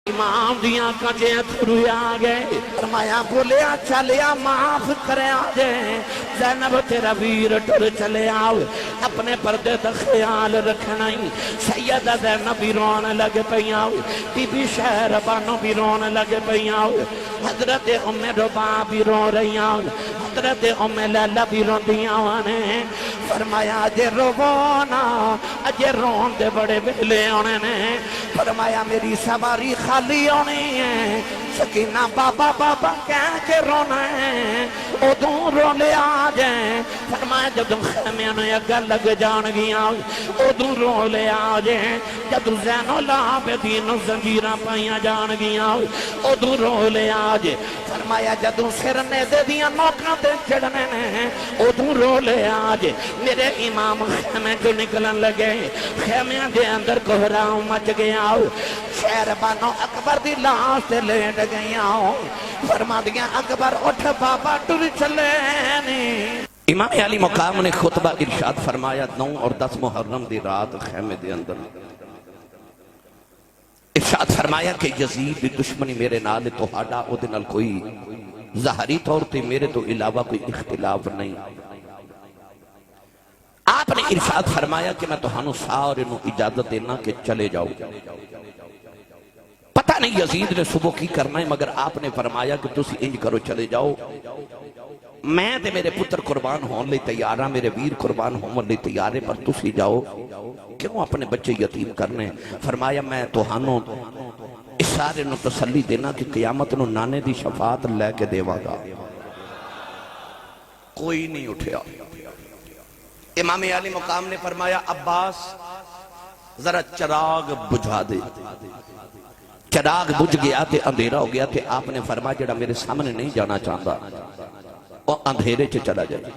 امام دیاں کجے تھرو آ گئے فرمایا بولیا چلیا معاف کرے آجے زینب تیرا ویر ٹر چلے آؤ اپنے پردے دا خیال رکھنا ہی سیدہ زینب بھی رونے لگے پیاؤ بی بی شہربانو بھی رونے لگے پیاؤ حضرت ام ربا بھی رو رہی آؤ حضرت ام لیلہ بھی رو دیاں آنے فرمایا اجے رونا اجے رون دے بڑے بہلے آنے نے فرمایا میری سواری خالی ہونی ہے سکینہ بابا بابا کہہ کے رونا ہے ادھوں رو لے آ جائیں فرمایا جدوں خیمیاں نے اگا لگ جان گیا ادھوں رو لے آ جائیں جدوں زین العابدین زنجیراں پائیاں جان گیا ادھوں رو لے آ جائیں فرمایا جدوں سرنے دے دیاں نوکاں دے چڑھنے نے ادھوں رو لے آ جائیں میرے امام خیمے جو نکلن لگے خیمیاں دے اندر کوہراؤں مچ گیا شہربانو اکبر دی لاش تے لیٹ گیا فرما دیا اکبر اٹھ بابا ٹر چلے نہیں امام علی مقام نے خطبہ ارشاد فرمایا 9 اور 10 محرم دی رات خیمے دے اندر ارشاد فرمایا کہ یزید دی دشمنی میرے نال توہاڈا او دے نال کوئی ظاہری طور تے میرے تو علاوہ کوئی اختلاف نہیں آپ نے ارشاد فرمایا کہ میں تہانوں سارے نو اجازت دینا کہ چلے جاؤ پتہ نہیں یزید نے صبح کی کرنا ہے مگر آپ نے فرمایا کہ تسی انج کرو چلے جاؤ میں تے میرے پتر قربان ہون لئی تیار ہاں میرے ویر قربان ہون لئی تیار ہے پر تسی جاؤ کیوں اپنے بچے یتیم کرنے فرمایا میں تہانوں اس سارے نو تسلی دینا کہ قیامت نو نانے دی شفاعت لے کے دیواں گا کوئی نہیں اٹھیا امام علی مقام نے فرمایا عباس ذرا چراغ بجھا دے چراغ بجھ گیا تے اندھیرا ہو گیا تے آپ نے فرمایا جڑا میرے سامنے نہیں جانا چاہتا وہ اندھیرے چ چلا جائے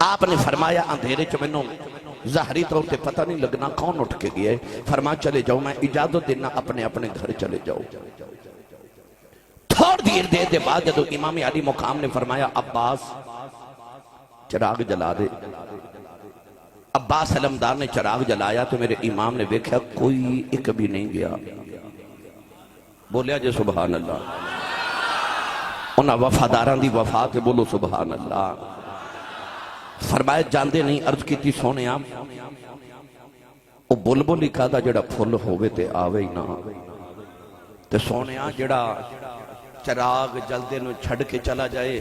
آپ نے فرمایا اندھیرے چ میں ظاہری طور تے پتہ نہیں لگنا کون اٹھ کے گیا ہے فرمایا چلے جاؤ میں اجازت دینا اپنے اپنے گھر چلے جاؤ تھوڑ دیر دے بعد جدو امام علی مقام نے فرمایا عباس چراغ جلا دے عباس علمدار نے چراغ جلایا تو میرے امام نے دیکھا کوئی ایک بھی نہیں گیا بولیا جے سبحان اللہ انہاں وفاداران دی وفا تے بولو سبحان اللہ فرمایا جاندے نہیں عرض کی تھی سونے آپ وہ بلبل ہی کہا جڑا پھل ہوئے تے آوے ہی نہ تے سونے آپ جڑا چراغ جلدے نو چھڑ کے چلا جائے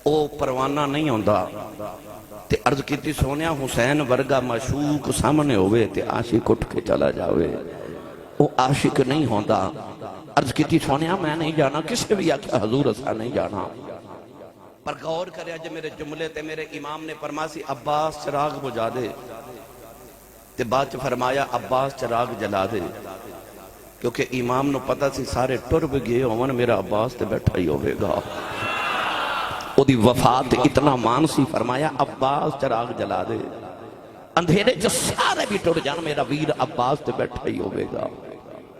او پروانہ نہیں ہوندہ تے عرض کی تھی سونے حسین ورگا مشوق سامنے ہوئے تے عاشق اٹھ کے چلا جاوے وہ عاشق نہیں ہوندہ عرض کی تھی سونے میں نہیں جانا کسے بھی آکھا حضور اسا نہیں جانا پر غور کریا جب میرے جملے تے میرے امام نے فرماسی عباس چراغ بجھا دے تے بعد فرمایا عباس چراغ جلا دے کیونکہ امام نو پتہ سی سارے ٹرب گئے ہون میرا عباس تے بیٹھا ہی ہوئے گا او دی وفات اتنا مانسی فرمایا عباس چراغ جلا دے اندھیرے جو سارے بھی ٹر جان میرا ویر عباس تے بیٹھا ہی ہوئے گا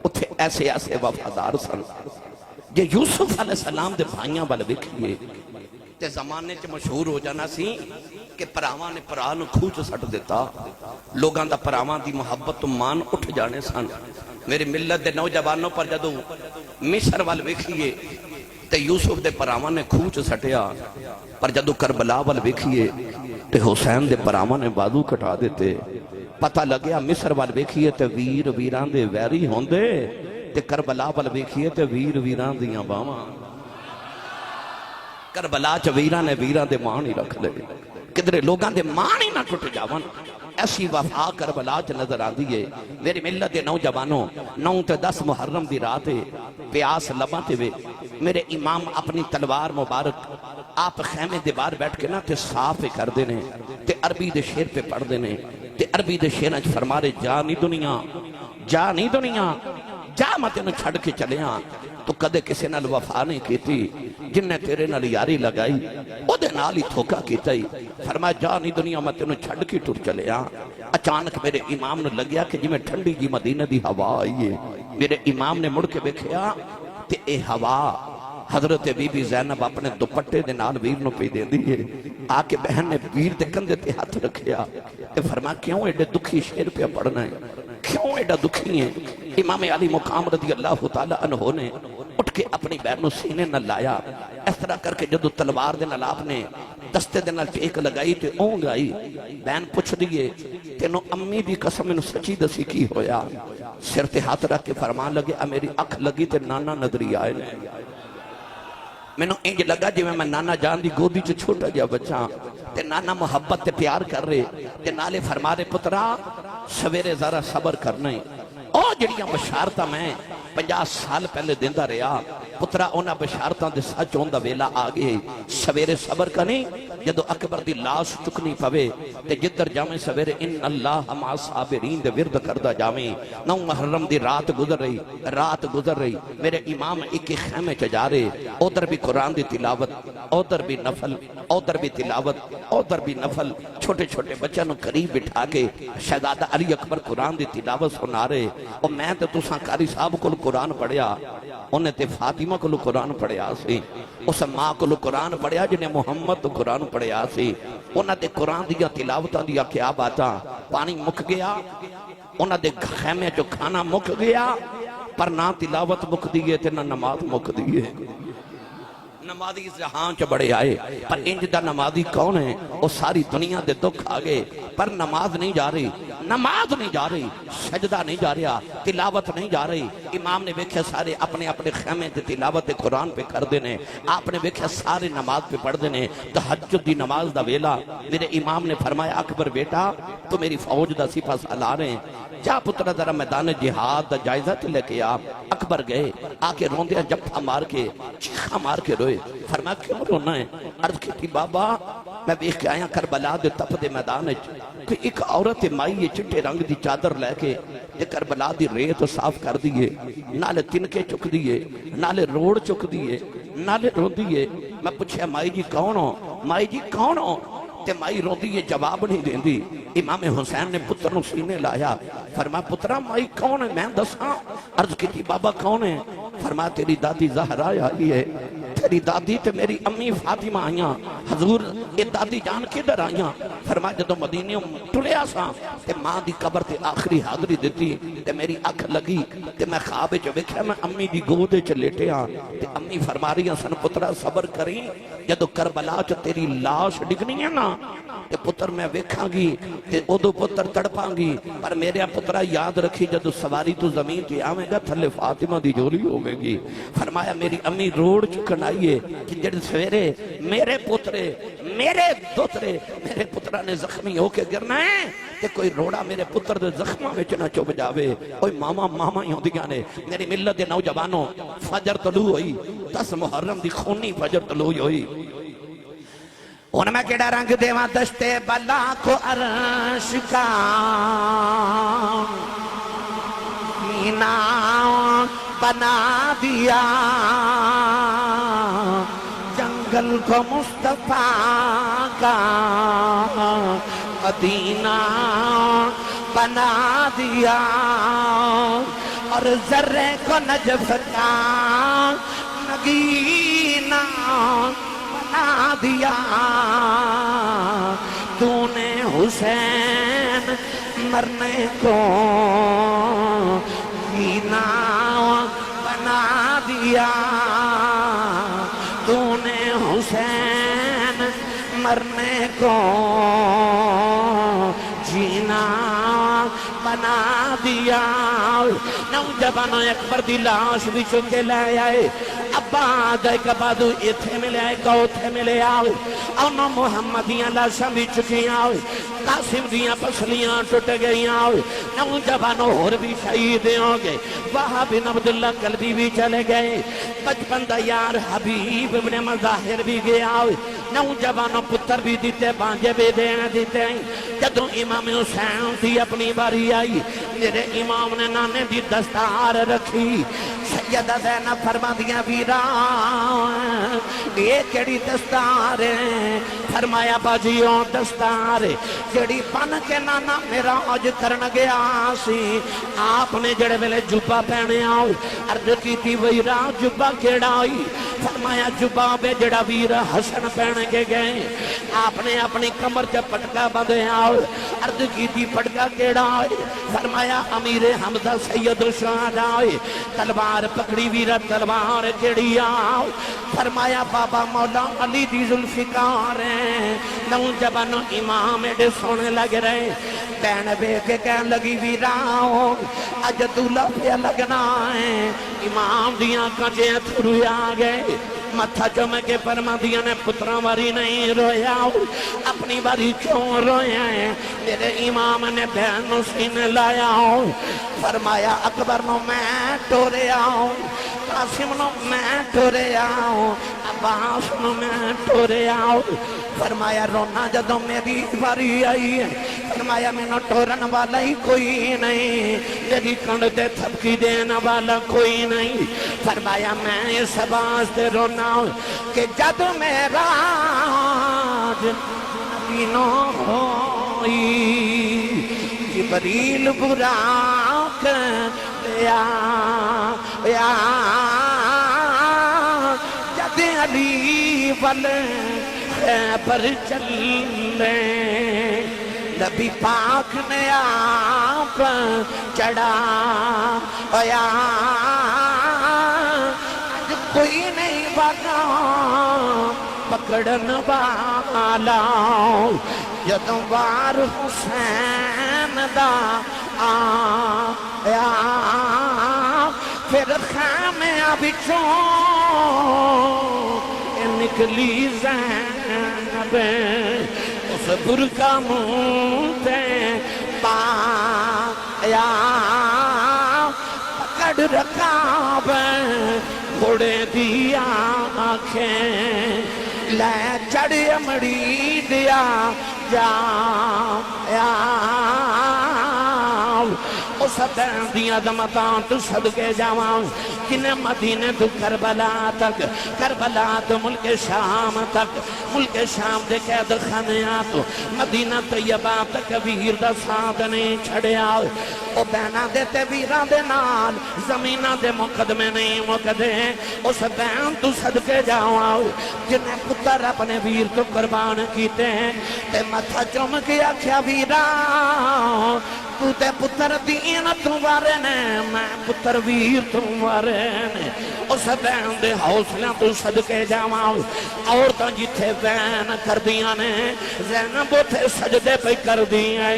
اتھے ایسے ایسے وفادار سن یہ یوسف علیہ السلام دے بھائیاں والے بکھئے تے زمانے چ مشہور ہو جانا سی کہ پراواں نے پران کھوچ سٹ دیتا لوگاں دا پراواں دی محبت تو مان اٹھ جانے سن میری ملت دے نوجوانوں پر جدو مصر والے بکھئے تے یوسف دے پراواں نے کھوچ سٹیا پر جدو کربلا والے بکھئے تے حسین دے پراواں نے بازو کٹا دیتے پتہ لگیا مصر والے بکھئے تے ویر ویران دے ویری ہوندے تے کربلا والے بکھئے تے ویر ویران دیاں باواں کربلا چ ویران نے ویران دے مان ہی رکھ لے کدھرے لوگاں دے مان ہی نہ ٹوٹ جاون ایسی وفا کربلا چ نظر آندی ہے میری ملت دے نوجوانوں 9 تے 10 محرم دی رات پیاس لباں تے وے میرے امام اپنی تلوار مبارک آپ خیمے دے باہر بیٹھ کے نا تے صاف کر دینے تے عربی دے شعر پہ پڑھ دینے تے عربی دے شعر وچ فرما رہے جا نہیں دنیا جا میں تینوں چھڑ کے چلیاں تو کدے کسے نال وفا نہیں کیتی جن نے تیرے نال یاری لگائی او دے نال ہی دھوکا کیتا ہی فرمایا جا نہیں دنیا میں تینوں چھڑ کے ٹر چلے اچانک میرے امام نے لگیا کہ جی میں ٹھنڈی جی مدینہ دی ہوا آئی ہے میرے امام نے مڑ کے دیکھیا تے اے ہوا حضرت بی بی زینب اپنے دوپٹے دے نال ویر نو پی دے دی ہے آکے بہن نے ویر دے کندھے تے ہاتھ رکھیا تے فرمایا کیوں ایڈے دکھی شعر پہ پڑھنا ہے کیوں ایڈا دکھی ہیں؟ امام علی مقام رضی اللہ تعالیٰ عنہ نے اٹھ کے اپنی بہن سینے نہ لایا، اس طرح کر کے جدو تلوار دے نال آپ نے دستے دے نال ٹیک لگائی تے اونگ آئی، بہن پوچھ دیئے تینوں امی دی قسم انہوں سچی دسی کی ہویا؟ سر تے ہاتھ رکھ کے فرمان لگے میری اکھ لگی تے نانا نظری آئے نے، میں نے انج لگا جی میں نانا جان دی گودی چ چھوٹا جا بچہ تے نانا محبت تے پیار کر رہے تے نالے فرما دے پترا سویرے ذرا صبر کرنا ہے۔ او جڑیاں بشارتاں میں 50 سال پہلے دیندہ رہا پترا اونا بشارتاں دے سچ ہوندہ ویلا آگئے، سویرے صبر کریں جدو اکبر دی لاش چکنی پوے تے جدر جامیں سویرے ان اللہ مع صابرین دے ورد کردہ جامیں۔ نو محرم دی رات گزر رہی میرے امام ایک خیمے چ جا رہے، ادھر بھی قرآن دی تلاوت، ادھر بھی نفل، ادھر بھی تلاوت، ادھر بھی نفل، چھوٹے چھوٹے بچوں نو قریب بٹھا کے شہزادہ علی اکبر قرآن دی تلاوت سنا رہے۔ اور میں تے تساں قاری صاحب کو قرآن پڑھیا، انہیں تے فاطمہ کو قرآن پڑھیا سی، اس ماں کو قرآن پڑھیا جنہیں محمد قرآن پڑھیا سی، انہیں تے قرآن دیا تلاوتاں دیا کیا باتاں، پانی مک گیا، انہیں تے خیمے جو کھانا مک گیا، پر نہ تلاوت مک دیئے تے نہ نماز مک دیئے۔ نمازی جہاں چ بڑے آئے پر انج دا نمازی کون ہے؟ وہ ساری دنیا دے دکھ آگے پر نماز نہیں جا رہی، سجدہ نہیں جا رہا، تلاوت نہیں جا رہی۔ امام نے ویکھیا سارے اپنے اپنے خیمے تے تلاوت قرآن پہ کر دینے، آپ نے ویکھیا سارے نماز پہ پڑھ دینے، تہجد دی نماز دا ویلا۔ میرے امام نے فرمایا اکبر بیٹا تو میری فوج دا سپہ سالار ہیں، جا پترہ ذرا میدان جہاد دا جائزہ تے لے کے آ۔ اکبر گئے، آکے روندیا جپھا مار کے چیخا مار کے روئے، فرمایا کیوں رونا ہے؟ عرض کی بابا میں بیخ کے آیا کربلا دے تپ دے میدان کہ ایک عورت مائی چٹے رنگ دی چادر لے کے کربلا دی ریت صاف کر دیئے، نالے تنکے چک دیئے، نالے روڑ چک دیئے، نالے رو دیئے۔ میں پوچھا مائی جی کون ہو؟ تے مائی رو دیئے، جواب نہیں دیں دی۔ امام حسین نے پتر نو سینے لایا، فرمایا پترہ مائی کون ہے؟ میں دساں؟ عرض کی تھی بابا کون ہے؟ فرمایا تیری دادی زہرا آئی ہے، تیری دادی تے میری امی فاطمہ آئیاں۔ حضور یہ دادی جان کے در آئیاں؟ فرمایا جدو مدینیوں ٹلیا سا تے ماں دی قبر تے آخری حاضری دیتی تے میری اکھ لگی تے میں خواب چ ویکھیا میں امی دی گودے چ لیٹیا تے امی فرما رہی سن پترا صبر کریں جدو کربلا چ تیری لاش ڈگنی ہے نا تے پتر میں ویکھاں گی تے ادو پتر تڑپاں گی، پر میرے پترا یاد رکھی جدو سواری تو زمین تے آویں گا تھلے فاطمہ دی جولی ہوے گی۔ فرمایا میری امی روڑ چکن آئیے کہ جڑ سویرے میرے پترے میرے دوترے میرے پترہ نے زخمی ہو کے گرنا ہے کہ کوئی روڑا میرے پتر دے زخمہ میں چنا چوب جاوے۔ کوئی ماما ہی ہوں دیاں نے میری ملت دے نوجوانوں فجر طلوع ہوئی 10 محرم دی خونی فجر طلوع ہوئی۔ ان میں کیڑا رنگ دیواں دشتے بلا کو عرش کا مینا بنا دیا، جنگل کو مصطفیٰ کا مدینہ بنا دیا، اور ذرے کو نجف کا نگینہ بنا دیا۔ تو نے حسین مرنے کو جینا بنا دیا، تو نے حسین مرنے کو جینا بنا دیا۔ نوجوانوں اکبر دی لاش بھی چکے لے آئے، ابا دے کبادو ایتھے ملے آئے کوتھے ملے آئے، اونا محمدیاں لاشاں بھی چکی آئے، قاسم دیاں پسلیاں ٹوٹ گئی آئے، نوجوانوں اور بھی شہید ہوں گے، وہاں بن عبداللہ قلبی بھی چلے گئے، بچپن دا یار حبیب ابن مظاہر بھی گیا آئے، نوجوانوں پتر بھی دیتے بانجے بھی دیتے ہیں۔ جدوں امام حسین تھی اپنی باری آئی، میرے امام نے نانے دی دستار رکھی، سیدہ زینب فرما دیا ویران یہ کیڑی دستار ہے؟ فرمایا باجیوں دستار جڑی بن کے نانا میرا آج کرن گیا سی آپ نے جڑے ویلے جبا پہنے آؤ عرض کی تھی ویرا جبا کیڑا آئی فرمایا جبا بے جڑا ویر حسن پہنے کے گئے آپ نے اپنی کمر سے پٹکا بندے آؤ عرض کی تھی پٹکا کیڑا آئی فرمایا امیر حمزہ سید الشہداء آئی تلوار پکڑی ویرا تلوار کیڑی آؤ فرمایا بابا مولا علی دی ذوالفقار ہیں نوجوان امام ایڈے سونے لگ رہے بین بے کے کہن لگی ویراؤں اج دولا پہ لگنا ہے امام دیاں کجے تھرو آگئے متھا چمے کے فرما دیا نے پترہ واری نہیں رویا اپنی واری کیوں رویا ہے میرے امام نے بہنوں سینے لایا ہوں فرمایا اکبر نو میں ٹورے آؤں قاسم نو میں ٹورے آؤں عباس نو میں ٹورے آؤں فرمایا رونا جدوں میری واری آئی ہے فرمایا میں نو ٹورن والا ہی کوئی نہیں میری کنڈ دے تھپکی دینا والا کوئی نہیں فرمایا میں اس واسطے رونا کہ جد میرا نبی نو ہوئی جبریل برا لیا جد علی والے پر چلے نبی پاک نے آپ چڑھا کوئی نہیں بانا پکڑن والا جدوں وار حسین دا آیا پھر خیمہ بچوں نکلی زینب اس برکا منہ تے پایا پکڑ رکاب گھوڑے دیا آنکھیں لے چڑھ امڑی دیا جایا اس دین دیا دمتان تو صدقے جاؤں کنہیں مدینہ تو کربلا تک کربلا تو ملک شام تک ملک شام دے قید خانیاں تو مدینہ طیبہ تک ویر دا ساتھ نہیں چھڑے آؤ او بینہ دیتے ویران دے نال زمینہ دے مقدمے نہیں مقدے اس بین تو صدقے جاؤں جنہیں پتر اپنے ویر تو قربان کیتے ہیں تے متھا چم کیا کیا ویران تو تے پتر دین تمہارے نے میں پتر ویر تمہارے نے اس بین دے حوصلہ تو صدقے جاؤں عورتاں جتھے بین کر دیا نے زینب تھے سجدے پہ کر دیا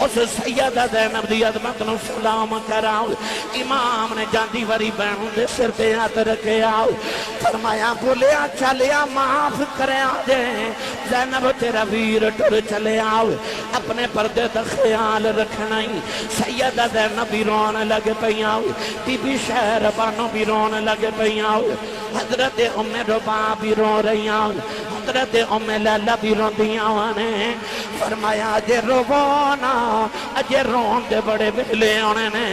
اس سیدہ زینب دی عظمت نو سلام کراؤ امام نے جاندی وری بین دے سر پہ ہاتھ رکھے آؤ فرمایا بولیا چلیا معاف کرے آجے زینب تیرا ویر ٹر چلے آؤ اپنے پردے دا خیال رکھنا سیدہ زینب بھی رونے لگے پہیاں بی بی شہر بانو بھی رونے لگے پہیاں حضرت ام ربا بھی رو رہیاں حضرت ام لیلہ بھی رو دیاں نے فرمایا اجے رونا اجے رون دے بڑے بلے ہونے نے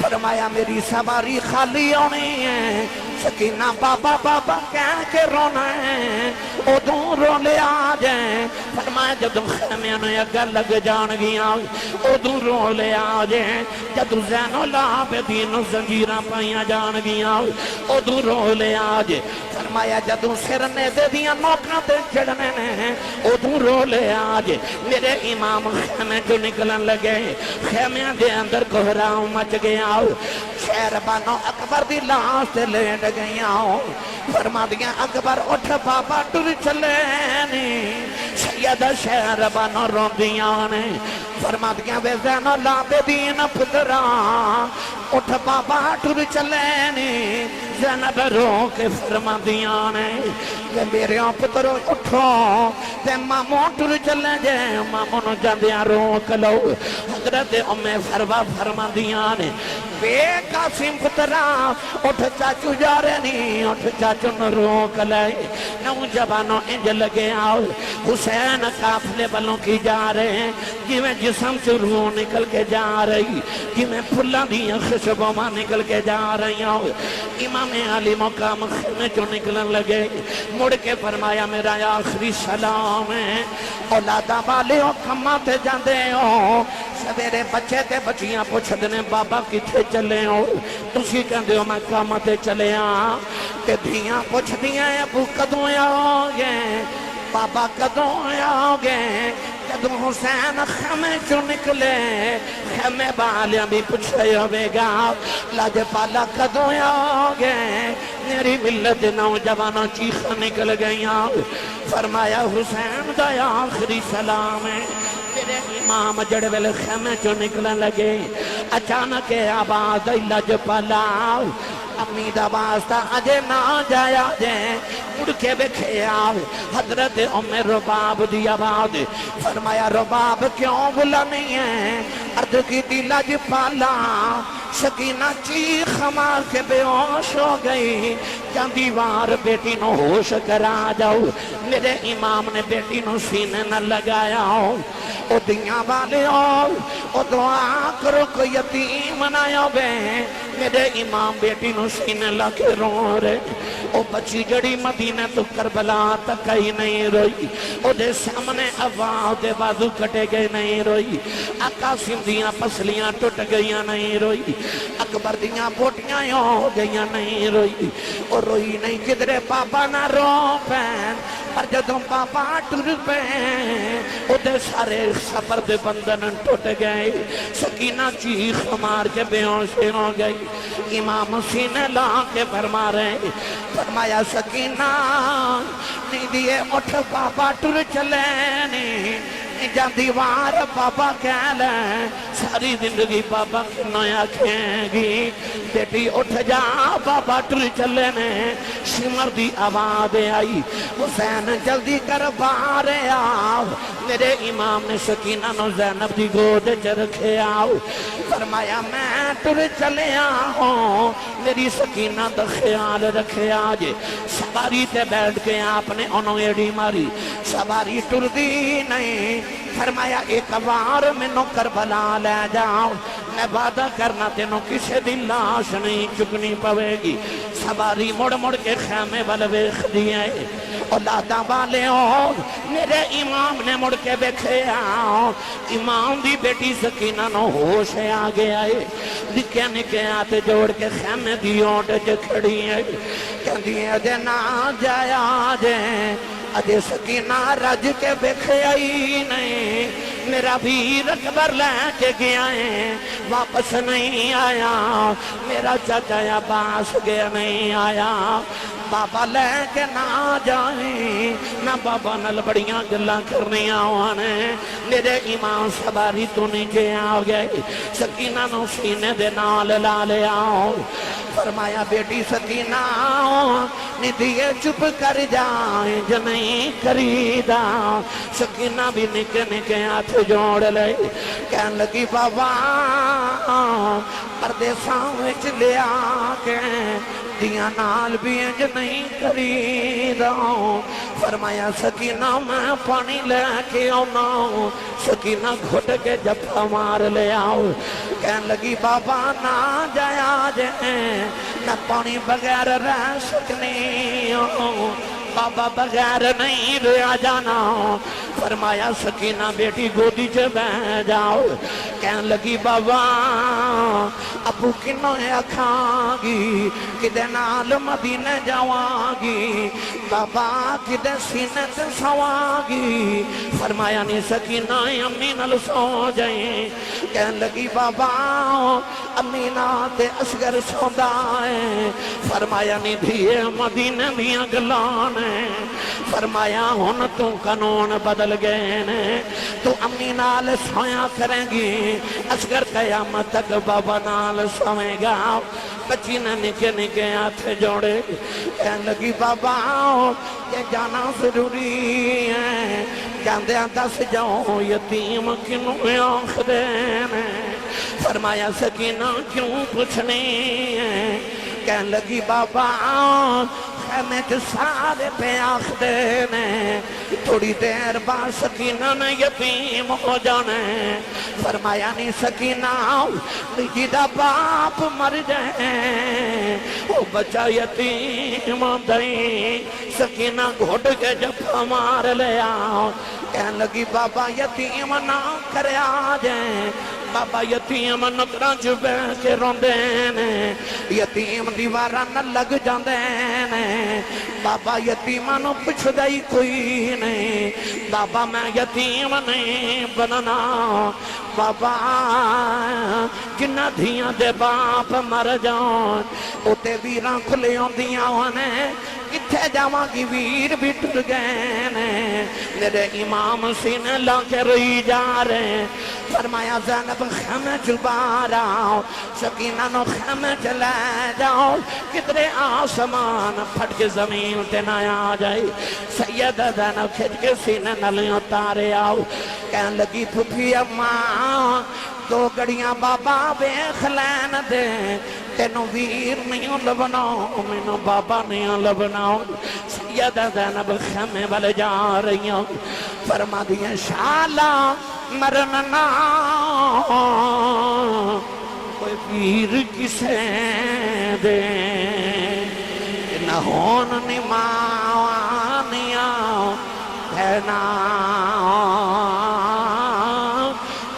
فرمایا میری سواری خالی ہونی ہے سکینہ بابا بابا کہہ کے رونا ہے ادھوں رو لے آجیں فرمایا جدوں خیمیاں نے اگر لگ جان گیا ادھوں رو لے آجیں جدوں زین العابدین زنجیرہ پائیاں جان گیا ادھوں رو لے آجیں فرمایا جدوں سرنے دے دیا نوکنا تے چڑھنے نے ادھوں رو لے آجیں میرے امام خیمے جو نکلن لگے خیمیاں دے اندر کوہراؤں مچ گیا شہر بانو اکبر دی لاش تے لیٹ گئیاں فرما دیا اکبر اٹھ بابا ٹر چلے نہیں سیدہ شہر بانو رو دیاں نے فرما دیا بے زین العابدین پتران اٹھ بابا ٹر چلے نہیں زینب رو کے فرما دیا نے کہ میرے پترو اٹھو تے ماموں ٹر چلے جے ماموں نو جاندیاں روک لو حضرت ام فروا فرما دیا نے بے قاسم پتران اٹھ چاچو جا رہے نہیں اٹھ چاچو نو روک لائے نوجوانوں انج لگے آؤ حسین قافلے والوں کی جا رہے ہیں جی میں جسم سے روح نکل کے جا رہی جی میں پھلاں دیاں خوشبوئیں نکل کے جا رہی ہوں امام علی مقام خیمے چوں نکلن لگے مڑ کے فرمایا میرا آخری سلام ہے اولاداں والے ہو کماں تے جاندے ہو سویرے بچے تے بچیاں پوچھ دینے بابا کتھے چلے ہو تسی کہندے ہو میں کام تے چلے ہاں تے دھیاں پوچھ دیاں ابو کدوں آؤ گے بابا کدوں آؤ گے جدوں حسین خیمے چوں نکلے خیمے والیاں بھی پوچھے ہوئے گا لاج پالا کدوں آؤ گے میری ملت نوجوانوں چیخ نکل گئیاں فرمایا حسین دا آخری سلام ہے میرے امام جڑویل خیمے چوں نکلن لگے اچانک آواز لاج پالا امی دا واسطہ اجے نہ جایا جے اڑ کے بکھے آو حضرت رباب دی آواز فرمایا رباب کیوں بلا نہیں ہے عرض کی لاج پالا سکینہ چیخ مار کے بے ہوش ہو گئی جاندی وار بیٹی نو ہوش کرا جاؤ میرے امام نے بیٹی نو سینے نہ لگایا ہو او دیاں والے ہو او دعا کرو کوئی یتیم نہ بے میرے امام بیٹی نو سینے لگے رو رہے او بچی جڑی مدینہ تو کربلا تک ہی نہیں روئی او دے سامنے آواز دے بازو کٹے گئے نہیں روئی آقا سندیاں پسلیاں ٹوٹ گئیاں نہیں روئی اکبر دیاں بوٹیاں ہو گئیاں نہیں روئی اور روئی نہیں کدرے پاپا نہ رو پین پر جدوں پاپا ٹر پین او دے سارے سفر دے بندن ٹوٹ گئے سکینہ چیخ مار کے بے ہوش ہو گئی امام سینے لا کے فرما رہے فرمایا سکینہ نہیں دیئے اٹھ پاپا ٹر چلے نہیں جان دیوار پاپا کہہ لیں ساری زندگی پاپا کنویا کہیں گی بیٹی اٹھ جا پاپا ٹر چلے نے شمر دی آواز آئی حسین جلدی کر بار آؤ میرے امام نے سکینہ نو زینب دی گود چرکھے آؤ فرمایا میں ٹر چلے آؤں میری سکینہ دا خیال رکھے آجے سواری تے بیٹھ کے آپ نے انہوں ایڈی ماری سواری ٹر دی نہیں فرمایا ایک بار منو کربلا لے جاؤ میں وعدہ کرنا تینوں کسے دی لاش نہیں چکنی پوے گی سواری مڑ مڑ کے خیمے والویخ دیئے اولاداں والے ہو میرے امام نے مڑ کے بیکھے آؤ امام دی بیٹی سکینہ نو ہوش آگے آئے نکے نکے آتے جوڑ کے خیمے دی اوٹ کھڑی ہے کہندی ہے دے نہ جایا جے اجے سکینہ رج کے بیکھے آئی نہیں میرا بھی رکبر لے کے گیا ہے واپس نہیں آیا میرا چاچا عباس گیا نہیں آیا بابا لے کے نہ جائیں میں بابا نل بڑیاں گلاں کرنی آوانے میرے امام سواری تو نیچے آ گئے سکینہ نو سینے دے نال لا لے آؤ فرمایا بیٹی سکینہ ندیے چپ کر جائیں جو نہیں کریدا سکینہ بھی نکے نکے ہاتھ جوڑ لے کہن لگی بابا پردیساں وچ لے آکے دیاں نال بھی انج نہیں کریدا فرمایا سکینہ میں پانی لے کے آنا سکینہ گھٹ کے جپا مار لے آؤ کہن لگی بابا نہ جایا جائیں نہ پانی بغیر رہ سکنی بابا بغیر نہیں رہا جانا فرمایا سکینہ بیٹی گودی چے بہ جاؤ کہن لگی بابا ابو کنو ہے اکھاں گی کدے نال مدینے جاواں گی بابا کدے سینے تے سواں گی فرمایا نہیں سکینہ امی نال سو جائیں کہن لگی بابا امی نال تے اصغر سوندا ہے فرمایا نہیں دھیے مدینے دیاں گلاں فرمایا ہن تو قانون بدل گئے نے تو امی نال سویا کریں گی اصغر قیامت تک بابا نال سوئے گا بچی نے نکے نکے ہاتھ جوڑے کہنے لگی بابا یہ جانا ضروری ہے جاندے دس جاؤ یتیم کنوں آنکھ دینے فرمایا سکینہ کیوں پوچھنی ہے کہنے لگی بابا خیمے چ سارے پہ آخدے نے تھوڑی دیر بعد سکینہ نے یتیم ہو جانے فرمایا نہیں سکینہ جیدہ باپ مر جائے وہ بچہ یتیم دیں سکینہ گھوٹ کے جب مار لیا کہنے لگی بابا یتیم نہ کرے آ جائیں بابا یتیم نکرہ جبے کے روندے یتیم دیوارہ نہ لگ جاندے بابا یتیمہ نو پچھ دائی کوئی نہیں بابا میں یتیم نہیں بننا بابا جنہ دھیاں دے باپ مر جان اتے ویران کھلے ہوں دیاں ہونے کتھے جاواں کی ویر بھی ٹر گئے میرے امام سینے لا کے رہی جا رہے فرمایا زینب خیمے چلبا رہا سکینہ نو خیمے چلے جاؤ کتنے آسمان پھٹ کے زمین تے نہ آ جائے سید زینب کھچ کے سینے نلیں اتارے آؤ کہنے لگی پھپھی اماں دو گڑیاں بابا بیخ لین دے تینو ویر نہیں لبناؤ مینو بابا نہیں لبناؤ سیدہ زینب خیمے والے جا رہی ہوں فرما دیا شالا مرننا کوئی ویر کسے دے نہ ہون نماوانیاں کہنا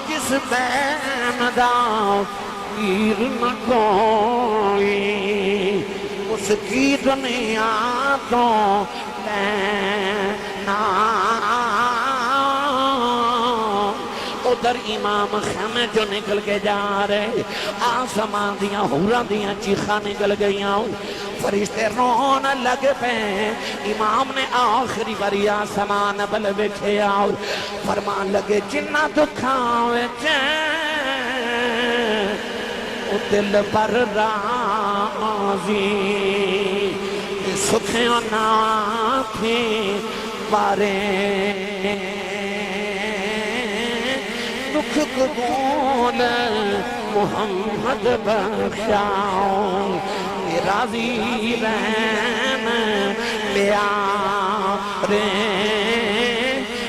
جس بین دا ویر نہ کوئی اس کی دنیا تو لینا ادھر امام خیمے جو نکل کے جا رہے آسمان دیاں حوران دیاں چیخاں نکل گئیاں فرشتے رون لگ پہ امام نے آخری باری آسمان بل بکھے آؤ فرمان لگے جنہ دکھاوے دل پر راضی سکھیں نہ تھی بارے دکھ قبول محمد بخشاؤ راضی رہن پیارے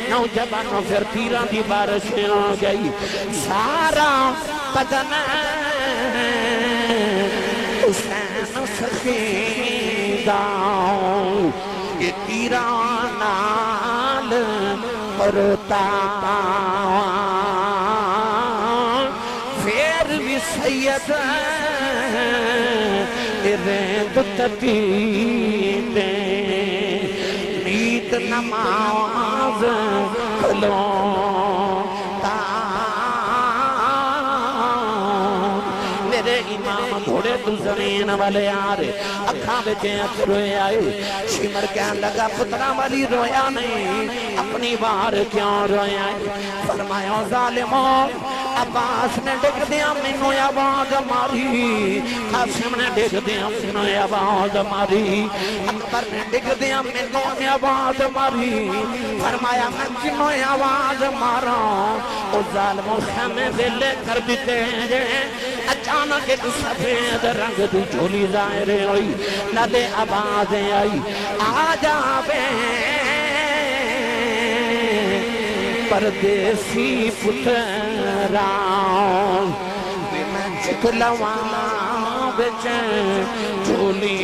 نوجوانوں پھر تیران دی بارش ہو گئی سارا بدن حسین سخیدہ یہ تیران نال پرتا پھر بھی سید ریند تتیدے نیت نماز کھلوتا میرے امام گھوڑے تو زمین والے آرے اکھاں بچے روئے آئے شمر کہن لگا پترہ والی رویا نہیں اپنی بار کیوں روئے آئے فرمایا ظالموں عباس نے ڈگ دیا منو آواز ماری قاسم نے ڈگ دیا منو آواز ماری اکبر نے ڈگ دیا منو آواز ماری فرمایا میں جنو آواز مارا او ظالم خیمے دلے کر دیتے ہیں اچانک ایک سفید رنگ دی جھولی ظاہر ہوئی لدے آوازیں آئی آ جاوے پردیسی پتران میں چکلوان بچیں جھولی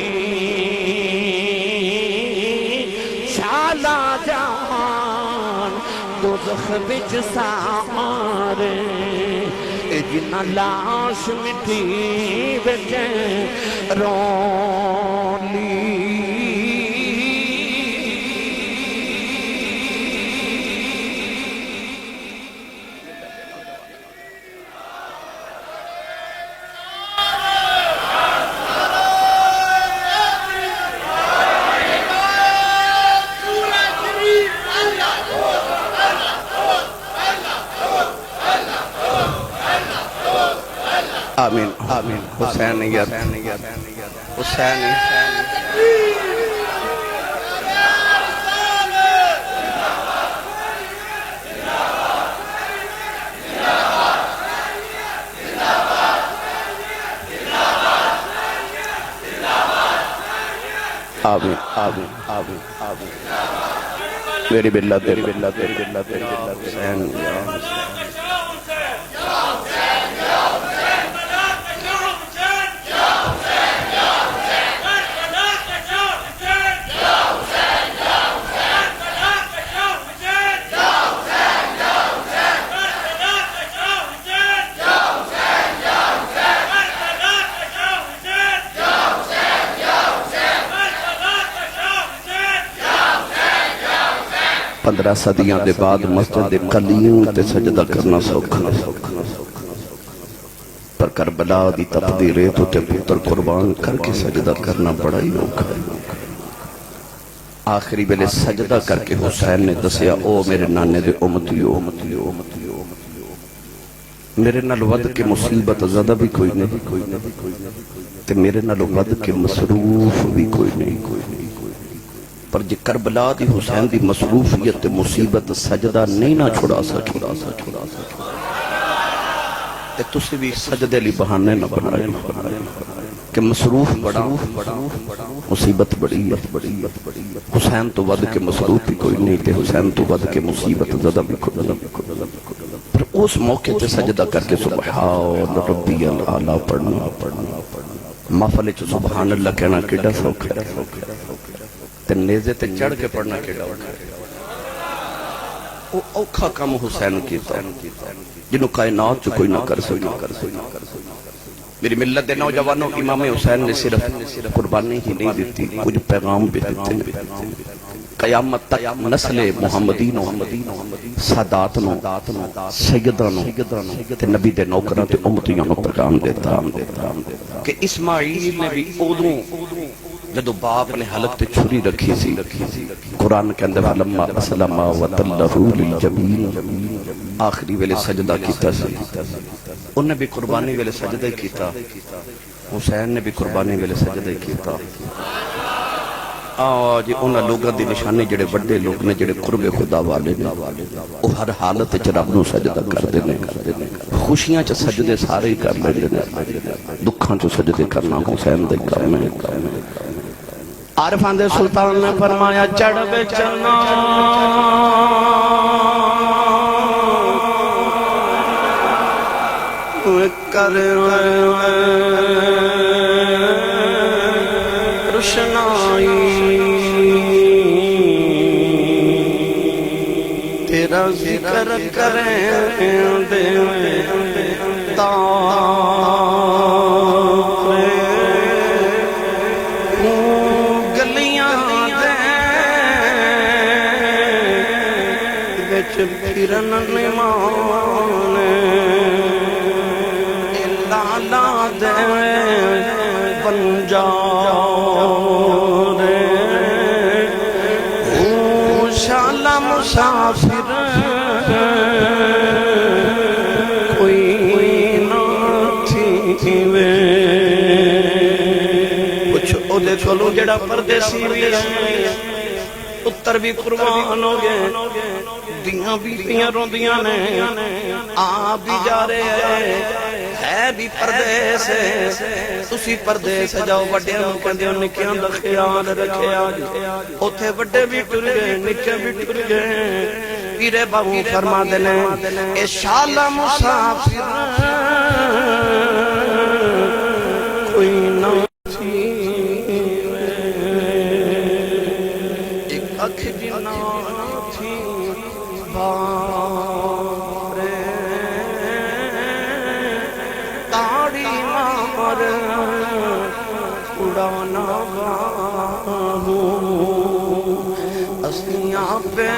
شالا جان دوزخ بچ سامارے جنہ لاش مٹی بچیں رولی آمین آمین حسینیت حسینیت آمین آمین آمین آمین میری ملت میری ملت میری ملت میری ملت حسین یا حسین پندرہ صدیاں دے بعد مسجد قلیم تے سجدہ کرنا سوکھا پر کربلا دی تپدی ریتو تے پتر قربان کر کے سجدہ کرنا بڑا ہی اوکھا ہے آخری بلے سجدہ کر کے حسین نے دسیا او میرے نانے دے امتیو میرے نال ود کے مصیبت زدہ بھی کوئی نہیں تے میرے نال ود کے مصروف بھی کوئی نہیں پر جی کربلا دی حسین دی مصروفیت مصیبت سجدہ نہیں نہ چھڑا سا تے تسی بھی سجدے لی بہانے نہ بنائے کہ مصروف بڑا مصیبت بڑی حسین تو ود کے مصروف بھی کوئی نہیں تے حسین تو ود کے مصیبت زدہ بھی کوئی نہیں پھر اس موقع تے سجدہ کر کے سبحان ربی العالی پڑھنا محفل چ سبحان اللہ کہنا کیڑا سوکھا تے نیزے تے چڑھ کے پڑھنا کیڑا او اوکھا کم حسین کیتا جنہوں کائنات جو کوئی نہ کر سکتا میری ملت دے نوجوانوں امام حسین نے صرف قربانی ہی نہیں دیتی کچھ پیغام بھی دیتے قیامت تک نسل محمدین ساداتنوں سیدانوں تے نبی دے نوکران تے امتیاں نو پیغام دیتا کہ اسماعیل نے بھی اودوں جدو باپ نے حلق تے چھری رکھی سی قرآن کے اندر فلما اسلم وتلہ للجبین آخری ویلے سجدہ کیتا سی انہیں بھی قربانی ویلے سجدہ کیتا حسین نے بھی قربانی ویلے سجدہ کیتا آج انہاں لوگاں دی نشانی جڑے بڑے لوگ نے جڑے قرب خدا والے نے وہ ہر حالت چ رب نو سجدہ کردے نے خوشیاں چ سجدے سارے ہی کر لیندے نے دکھاں چ سجدے کرنا حسین دے کام ہے عارفان دے سلطان نے فرمایا چڑھ بے چلنا کر روشنائی تیرا ذکر کریں دے پھرن نمان لالا دے بن جاؤ رے شالا مسافر کوئی نہ تھی وے کچھ او دے کھولو جڑا پردیسی بھی ہے اتر بھی قربان ہو گئے دیاں بھی پیاں روندیاں نے آپ بھی جا رہے ہے بھی پردیس تسی پردیس جاؤ وڈے نو کہندے نکیاں دا خیال رکھیا اوتھے وڈے بھی ٹر گئے نکے بھی ٹر گئے پیرے بابو فرما دے نے اے شالا مسافر کوئی نہ تھی ایک اکھ جنا تھی بارے تاڑی مار اڑانا گاہوں اسیاں پہ